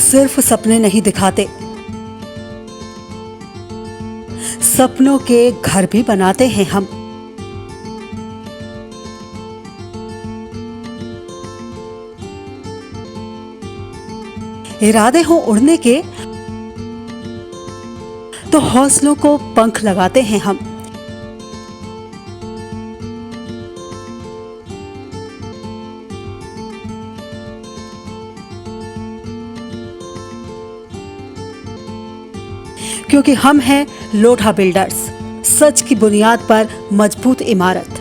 सिर्फ सपने नहीं दिखाते, सपनों के घर भी बनाते हैं हम। इरादे हो उड़ने के तो हौसलों को पंख लगाते हैं हम। क्योंकि हम हैं लोढ़ा बिल्डर्स, सच की बुनियाद पर मजबूत इमारत।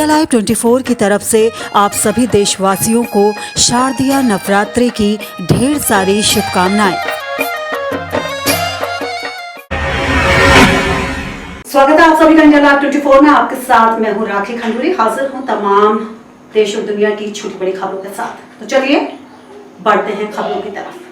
लाइव 24 की तरफ से आप सभी देशवासियों को शारदीय नवरात्रि की ढेर सारी शुभकामनाएं। स्वागत है आप सभी का इंडिया लाइव 24 में। आपके साथ मैं हूं राखी खंडूरी, हाजिर हूं तमाम देश और दुनिया की छोटी बड़ी खबरों के साथ। तो चलिए बढ़ते हैं खबरों की तरफ।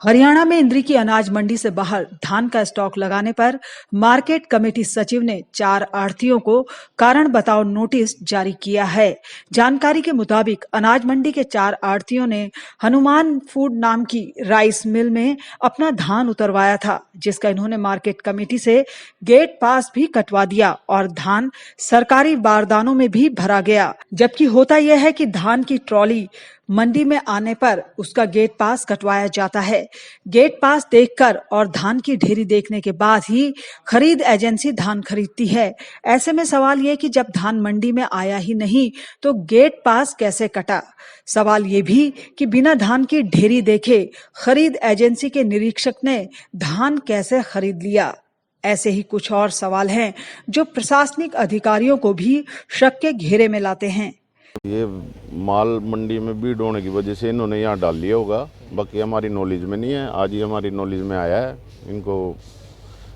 हरियाणा में इंद्री की अनाज मंडी से बाहर धान का स्टॉक लगाने पर मार्केट कमेटी सचिव ने 4 आढ़तियों को कारण बताओ नोटिस जारी किया है। जानकारी के मुताबिक अनाज मंडी के 4 आढ़तियों ने हनुमान फूड नाम की राइस मिल में अपना धान उतरवाया था, जिसका इन्होंने मार्केट कमेटी से गेट पास भी कटवा दिया और धान सरकारी बारदानों में भी भरा गया। जबकि होता यह है कि धान की ट्रॉली मंडी में आने पर उसका गेट पास कटवाया जाता है। गेट पास देखकर और धान की ढेरी देखने के बाद ही खरीद एजेंसी धान खरीदती है। ऐसे में सवाल ये कि जब धान मंडी में आया ही नहीं तो गेट पास कैसे कटा। सवाल ये भी कि बिना धान की ढेरी देखे खरीद एजेंसी के निरीक्षक ने धान कैसे खरीद लिया। ऐसे ही कुछ और सवाल हैं जो प्रशासनिक अधिकारियों को भी शक के घेरे में लाते हैं। ये माल मंडी में भीड़ होने की वजह से इन्होंने यहाँ डाल लिया होगा, बाकी हमारी नॉलेज में नहीं है। आज ही हमारी नॉलेज में आया है,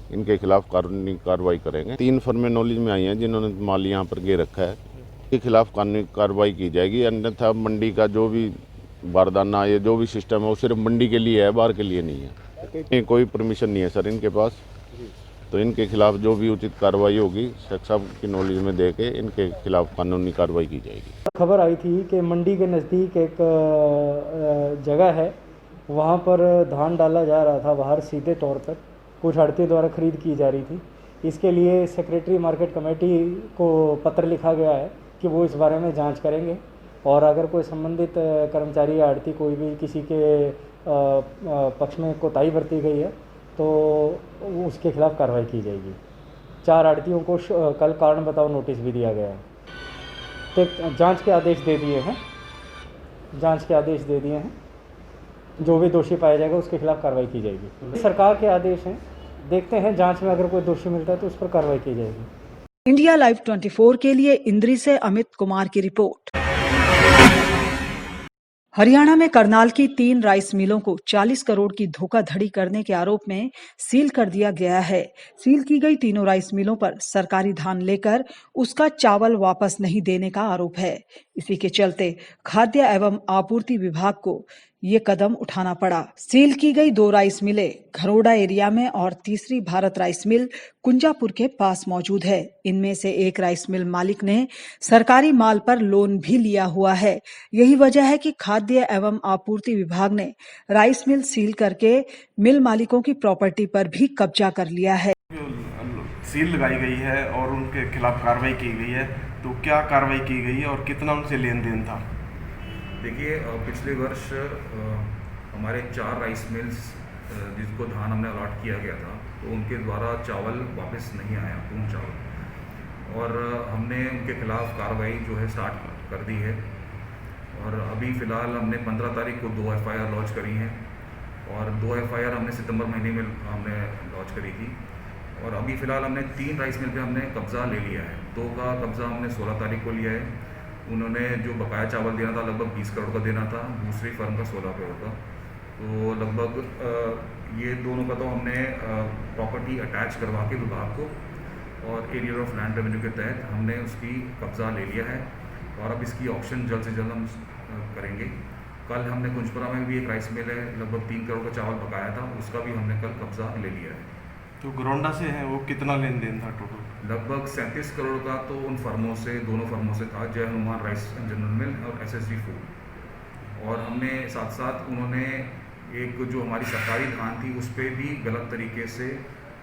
इनके खिलाफ कानूनी कार्रवाई करेंगे। 3 फर्में नॉलेज में आई हैं जिन्होंने माल यहाँ पर गे रखा है, इनके खिलाफ कानूनी कार्रवाई की जाएगी। अन्यथा मंडी का जो भी बारदाना या जो भी सिस्टम है वो सिर्फ मंडी के लिए है, बाहर के लिए नहीं है। कोई परमिशन नहीं है सर इनके पास, तो इनके खिलाफ जो भी उचित कार्रवाई होगी सब की नॉलेज में दे के इनके खिलाफ कानूनी कार्रवाई की जाएगी। खबर आई थी कि मंडी के नज़दीक एक जगह है, वहाँ पर धान डाला जा रहा था बाहर सीधे तौर पर, कुछ आढ़तियों द्वारा खरीद की जा रही थी। इसके लिए सेक्रेटरी मार्केट कमेटी को पत्र लिखा गया है कि वो इस बारे में जांच करेंगे और अगर कोई संबंधित कर्मचारी या आढ़ती कोई भी किसी के पक्ष में कोताही बरती गई है तो उसके खिलाफ कार्रवाई की जाएगी। 4 आढ़तियों को कल कारण बताओ नोटिस भी दिया गया है, तो जांच के आदेश दे दिए हैं। जो भी दोषी पाया जाएगा उसके खिलाफ कार्रवाई की जाएगी। सरकार के आदेश हैं, देखते हैं जांच में अगर कोई दोषी मिलता है तो उस पर कार्रवाई की जाएगी। इंडिया लाइव 24 के लिए इंद्री से अमित कुमार की रिपोर्ट। हरियाणा में करनाल की 3 राइस मिलों को 40 करोड़ की धोखाधड़ी करने के आरोप में सील कर दिया गया है। सील की गई तीनों राइस मिलों पर सरकारी धान लेकर उसका चावल वापस नहीं देने का आरोप है। इसी के चलते खाद्य एवं आपूर्ति विभाग को ये कदम उठाना पड़ा। सील की गई 2 राइस मिलें घरोड़ा एरिया में और तीसरी भारत राइस मिल कुंजापुर के पास मौजूद है। इनमें से एक राइस मिल मालिक ने सरकारी माल पर लोन भी लिया हुआ है। यही वजह है कि खाद्य एवं आपूर्ति विभाग ने राइस मिल सील करके मिल मालिकों की प्रॉपर्टी पर भी कब्जा कर लिया है। सील लगाई गई है और उनके खिलाफ कार्रवाई की गई है, तो क्या कार्रवाई की गई है और कितना उनसे लेन देन था? देखिए, पिछले वर्ष हमारे 4 राइस मिल्स जिसको धान हमने अलॉट किया गया था, तो उनके द्वारा चावल वापस नहीं आया, पूर्ण चावल, और हमने उनके खिलाफ़ कार्रवाई जो है स्टार्ट कर दी है। और अभी फ़िलहाल हमने 15 तारीख को 2 FIR लॉन्च करी हैं और 2 FIR हमने सितंबर महीने में हमने लॉन्च करी थी। और अभी फ़िलहाल हमने 3 राइस मिल पे हमने कब्ज़ा ले लिया है। 2 का कब्ज़ा हमने 16 तारीख को लिया है। उन्होंने जो बकाया चावल देना था लगभग 20 करोड़ का देना था, दूसरी फर्म का 16 करोड़ का, तो लगभग ये दोनों का तो हमने प्रॉपर्टी अटैच करवा के विभाग को और एरिया ऑफ लैंड रेवेन्यू के तहत हमने उसकी कब्ज़ा ले लिया है और अब इसकी ऑक्शन जल्द से जल्द हम करेंगे। कल हमने कुंजपुरा में भी एक राइस मिल है, लगभग 3 करोड़ का चावल बकाया था, उसका भी हमने कल कब्ज़ा ले लिया है। तो गोरंडा से है वो कितना लेन देन था टोटल? लगभग 37 करोड़ का तो उन फर्मों से, दोनों फर्मों से था, जय हनुमान राइस एंड जनरल मिल और SSG फूड। और हमने साथ साथ उन्होंने एक जो हमारी सरकारी धान थी उस पर भी गलत तरीके से,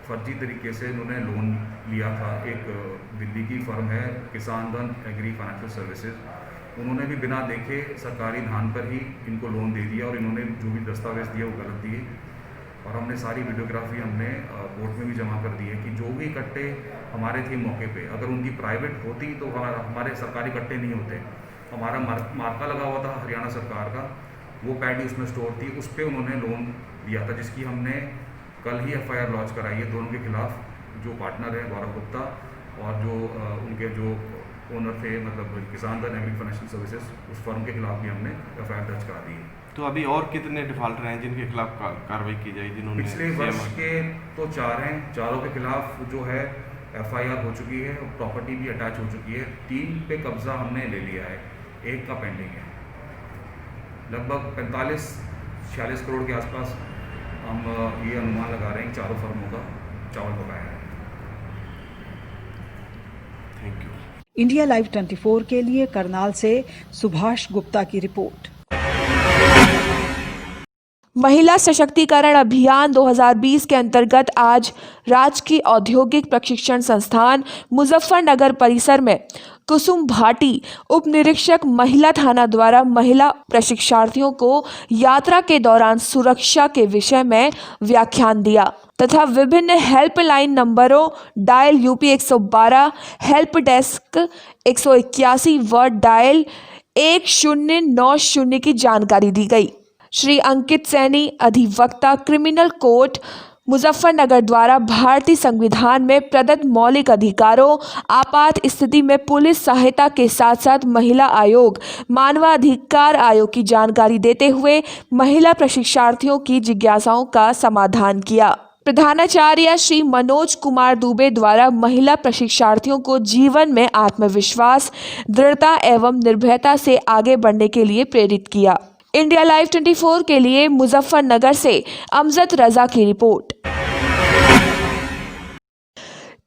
फर्जी तरीके से उन्होंने लोन लिया था। एक दिल्ली की फर्म है किसान धन एग्री फाइनेंशियल सर्विसेज, उन्होंने भी बिना देखे सरकारी धान पर ही इनको लोन दे दिया और इन्होंने जो भी दस्तावेज दिए वो गलत दिए। और हमने सारी वीडियोग्राफी हमने कोर्ट में भी जमा कर दी है कि जो भी कट्टे हमारे थे मौके पे, अगर उनकी प्राइवेट होती तो हमारे सरकारी कट्टे नहीं होते। हमारा मार्का लगा हुआ था हरियाणा सरकार का, वो पैडी उसमें स्टोर थी, उस पर उन्होंने लोन दिया था, जिसकी हमने कल ही FIR लॉन्च कराई है दोनों के खिलाफ। जो पार्टनर है गौरव गुप्ता और जो उनके जो ओनर थे, मतलब किसान धन एग्री फाइनेंशियल सर्विसेज, उस फर्म के खिलाफ भी हमने FIR दर्ज करा दी है। तो अभी और कितने डिफॉल्टर हैं जिनके खिलाफ कार्रवाई की जाएगी? जिन्होंने पिछले वर्ष के तो 4 हैं, चारों के खिलाफ जो है FIR हो चुकी है और प्रॉपर्टी भी अटैच हो चुकी है। 3 पे कब्जा हमने ले लिया है, 1 का पेंडिंग है। लगभग 45-46 करोड़ के आसपास हम ये अनुमान लगा रहे हैं चारों फर्मों का चावल बकाया है। Thank you. इंडिया लाइव 24 के लिए करनाल से सुभाष गुप्ता की रिपोर्ट। महिला सशक्तिकरण अभियान 2020 के अंतर्गत आज राजकीय औद्योगिक प्रशिक्षण संस्थान मुजफ्फरनगर परिसर में कुसुम भाटी उप निरीक्षक महिला थाना द्वारा महिला प्रशिक्षार्थियों को यात्रा के दौरान सुरक्षा के विषय में व्याख्यान दिया तथा विभिन्न हेल्पलाइन नंबरों डायल UP 112, हेल्प डेस्क 181 व डायल 1090 की जानकारी दी गई। श्री अंकित सैनी, अधिवक्ता, क्रिमिनल कोर्ट मुजफ्फरनगर द्वारा भारतीय संविधान में प्रदत्त मौलिक अधिकारों, आपात स्थिति में पुलिस सहायता के साथ साथ महिला आयोग, मानवाधिकार आयोग की जानकारी देते हुए महिला प्रशिक्षार्थियों की जिज्ञासाओं का समाधान किया। प्रधानाचार्य श्री मनोज कुमार दुबे द्वारा महिला प्रशिक्षार्थियों को जीवन में आत्मविश्वास, दृढ़ता एवं निर्भयता से आगे बढ़ने के लिए प्रेरित किया। इंडिया लाइव 24 के लिए मुजफ्फरनगर से अमजद रजा की रिपोर्ट।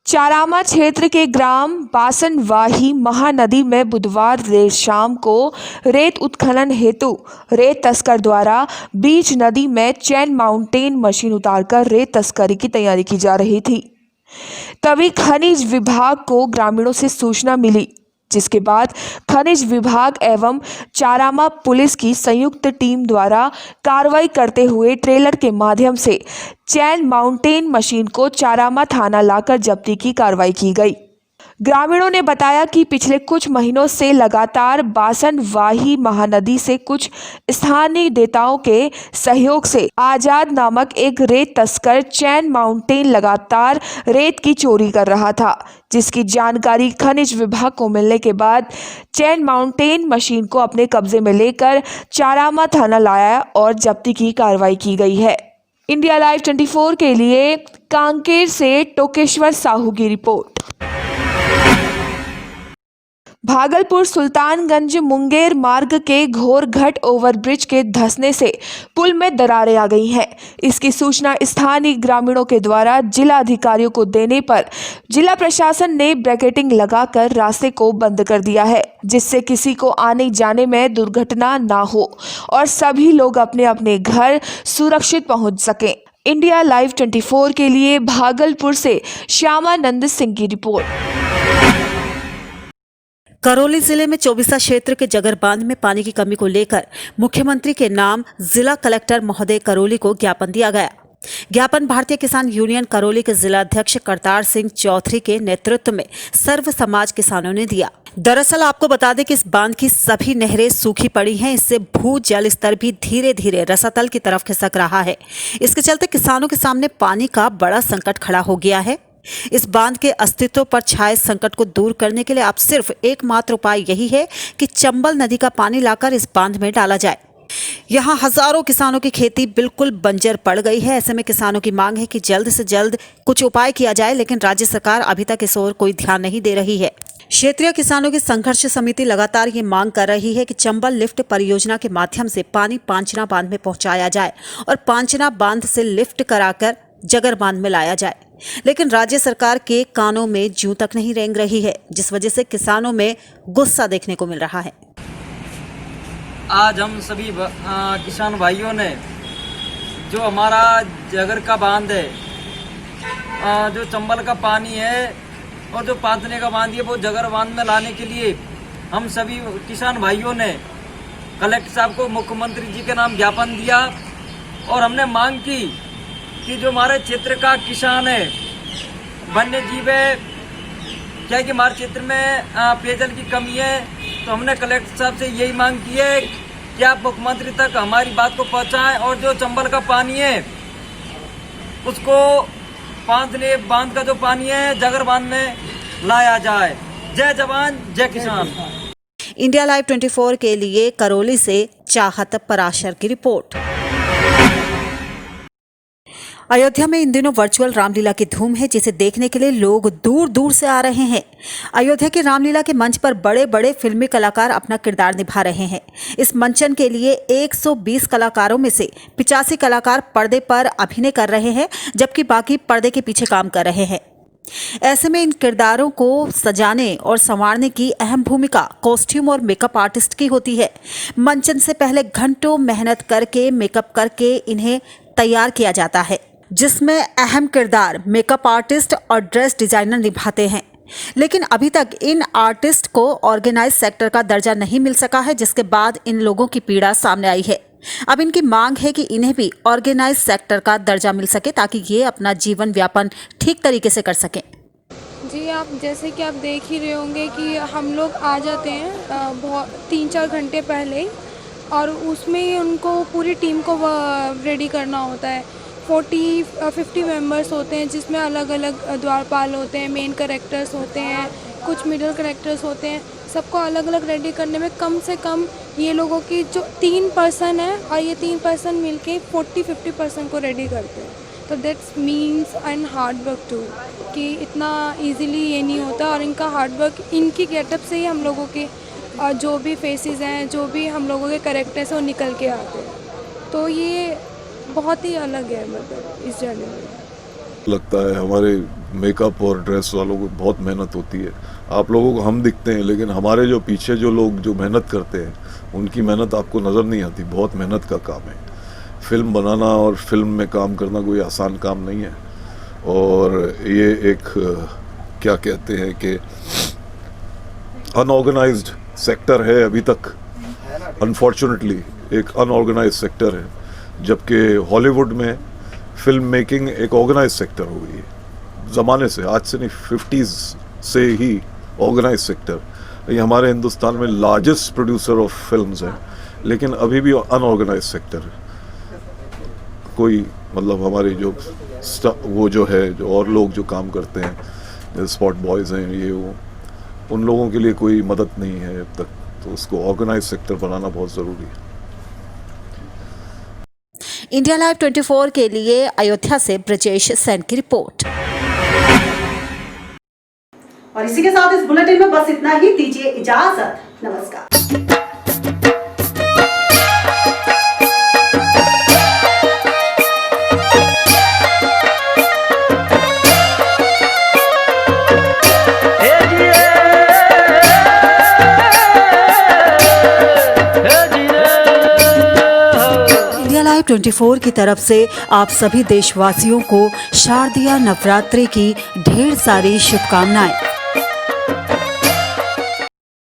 चारामा क्षेत्र के ग्राम बासनवाही महानदी में बुधवार देर शाम को रेत उत्खनन हेतु रेत तस्कर द्वारा बीच नदी में चैन माउंटेन मशीन उतारकर रेत तस्करी की तैयारी की जा रही थी। तभी खनिज विभाग को ग्रामीणों से सूचना मिली, जिसके बाद खनिज विभाग एवं चारामा पुलिस की संयुक्त टीम द्वारा कार्रवाई करते हुए ट्रेलर के माध्यम से चैन माउंटेन मशीन को चारामा थाना लाकर जब्ती की कार्रवाई की गई। ग्रामीणों ने बताया कि पिछले कुछ महीनों से लगातार बासनवाही महानदी से कुछ स्थानीय नेताओं के सहयोग से आजाद नामक एक रेत तस्कर चैन माउंटेन लगातार रेत की चोरी कर रहा था, जिसकी जानकारी खनिज विभाग को मिलने के बाद चैन माउंटेन मशीन को अपने कब्जे में लेकर चारामा थाना लाया और जब्ती की कार्रवाई की गई है। इंडिया लाइव 24 के लिए कांकेर से टोकेश्वर साहू की रिपोर्ट। भागलपुर सुल्तानगंज मुंगेर मार्ग के घोरघट ओवरब्रिज के धंसने से पुल में दरारें आ गई हैं। इसकी सूचना स्थानीय ग्रामीणों के द्वारा जिला अधिकारियों को देने पर जिला प्रशासन ने ब्रैकेटिंग लगाकर रास्ते को बंद कर दिया है, जिससे किसी को आने जाने में दुर्घटना ना हो और सभी लोग अपने अपने घर सुरक्षित पहुंच सकें। इंडिया लाइव 24 के लिए भागलपुर से श्यामानंद सिंह की रिपोर्ट। करौली जिले में चौबीसा क्षेत्र के जगर बांध में पानी की कमी को लेकर मुख्यमंत्री के नाम जिला कलेक्टर महोदय करौली को ज्ञापन दिया गया। ज्ञापन भारतीय किसान यूनियन करौली के जिला अध्यक्ष करतार सिंह चौधरी के नेतृत्व में सर्व समाज किसानों ने दिया। दरअसल आपको बता दें कि इस बांध की सभी नहरें सूखी पड़ी हैं। इससे भू जल स्तर भी धीरे धीरे रसातल की तरफ खिसक रहा है। इसके चलते किसानों के सामने पानी का बड़ा संकट खड़ा हो गया है। इस बांध के अस्तित्व पर छाए संकट को दूर करने के लिए अब सिर्फ एकमात्र उपाय यही है कि चंबल नदी का पानी लाकर इस बांध में डाला जाए। यहाँ हजारों किसानों की खेती बिल्कुल बंजर पड़ गई है। ऐसे में किसानों की मांग है कि जल्द से जल्द कुछ उपाय किया जाए, लेकिन राज्य सरकार अभी तक इस ओर कोई ध्यान नहीं दे रही है। क्षेत्रीय किसानों की संघर्ष समिति लगातार ये मांग कर रही है कि चंबल लिफ्ट परियोजना के माध्यम से पानी पांचना बांध में पहुंचाया जाए और पांचना बांध से लिफ्ट कराकर जगर बांध में लाया जाए, लेकिन राज्य सरकार के कानों में जूं तक नहीं रेंग रही है, जिस वजह से किसानों में गुस्सा देखने को मिल रहा है। आज हम सभी किसान भाइयों ने जो हमारा जगर का बांध है, जो चंबल का पानी है और जो पांचने का बांध है, वो जगर बांध में लाने के लिए हम सभी किसान भाइयों ने कलेक्टर साहब को मुख्यमंत्री जी के नाम ज्ञापन दिया और हमने मांग की कि जो हमारे क्षेत्र का किसान है, वन्य जीव है, क्या कि हमारे क्षेत्र में पेयजल की कमी है, तो हमने कलेक्टर साहब से यही मांग की है कि आप मुख्यमंत्री तक हमारी बात को पहुंचाएं और जो चंबल का पानी है उसको पांचने बांध का जो पानी है जगर बांध में लाया जाए। जय जवान जय किसान। इंडिया लाइव 24 के लिए करौली से चाहत पराशर की रिपोर्ट। अयोध्या में इन दिनों वर्चुअल रामलीला की धूम है, जिसे देखने के लिए लोग दूर दूर से आ रहे हैं। अयोध्या की रामलीला के मंच पर बड़े बड़े फिल्मी कलाकार अपना किरदार निभा रहे हैं। इस मंचन के लिए 120 कलाकारों में से 85 कलाकार पर्दे पर अभिनय कर रहे हैं, जबकि बाकी पर्दे के पीछे काम कर रहे हैं। ऐसे में इन किरदारों को सजाने और संवारने की अहम भूमिका कॉस्ट्यूम और मेकअप आर्टिस्ट की होती है। मंचन से पहले घंटों मेहनत करके मेकअप करके इन्हें तैयार किया जाता है, जिसमें अहम किरदार मेकअप आर्टिस्ट और ड्रेस डिजाइनर निभाते हैं। लेकिन अभी तक इन आर्टिस्ट को ऑर्गेनाइज सेक्टर का दर्जा नहीं मिल सका है, जिसके बाद इन लोगों की पीड़ा सामने आई है। अब इनकी मांग है कि इन्हें भी ऑर्गेनाइज सेक्टर का दर्जा मिल सके, ताकि ये अपना जीवन यापन ठीक तरीके से कर सकें। जी, आप जैसे कि आप देख ही रहे होंगे कि हम लोग आ जाते हैं बहुत 3-4 घंटे पहले, और उसमें उनको पूरी टीम को रेडी करना होता है। 40-50 मेंबर्स होते हैं, जिसमें अलग अलग द्वारपाल होते हैं, मेन कैरेक्टर्स होते हैं, कुछ मिडिल कैरेक्टर्स होते हैं। सबको अलग अलग रेडी करने में कम से कम ये लोगों की जो 3 पर्सन है, और ये 3 पर्सन मिलके 40-50 पर्सन को रेडी करते हैं। तो that's means and hard work too, कि इतना इजीली ये नहीं होता। और इनका हार्ड वर्क, इनकी गेटअप से ही हम लोगों के जो भी फेसेस हैं, जो भी हम लोगों के कैरेक्टर्स हैं, वो निकल के आते हैं। तो ये बहुत ही अलग है, मतलब इस जर्नी में लगता है। हमारे मेकअप और ड्रेस वालों को बहुत मेहनत होती है। आप लोगों को हम दिखते हैं, लेकिन हमारे जो पीछे जो लोग जो मेहनत करते हैं, उनकी मेहनत आपको नज़र नहीं आती। बहुत मेहनत का काम है। फिल्म बनाना और फिल्म में काम करना कोई आसान काम नहीं है। और ये एक क्या कहते हैं कि अनऑर्गेनाइज्ड सेक्टर है अभी तक, अनफॉर्चुनेटली एक अनऑर्गेनाइज्ड सेक्टर है, जबकि हॉलीवुड में फिल्म मेकिंग एक ऑर्गेनाइज सेक्टर हो गई है ज़माने से। आज से नहीं, 50s से ही ऑर्गेनाइज सेक्टर। ये हमारे हिंदुस्तान में लार्जेस्ट प्रोड्यूसर ऑफ फिल्म्स हैं, लेकिन अभी भी अनऑर्गेनाइज सेक्टर है। कोई मतलब हमारे जो वो जो है, जो और लोग जो काम करते हैं, जैसे स्पॉट बॉयज़ हैं, ये वो, उन लोगों के लिए कोई मदद नहीं है अब तक। तो उसको ऑर्गेनाइज सेक्टर बनाना बहुत ज़रूरी है। इंडिया लाइव 24 के लिए अयोध्या से ब्रजेश सेन की रिपोर्ट। और इसी के साथ इस बुलेटिन में बस इतना ही। दीजिए इजाजत, नमस्कार। इंडिया लाइव 24 की तरफ से आप सभी देशवासियों को शारदीय नवरात्रि की ढेर सारी शुभकामनाएं।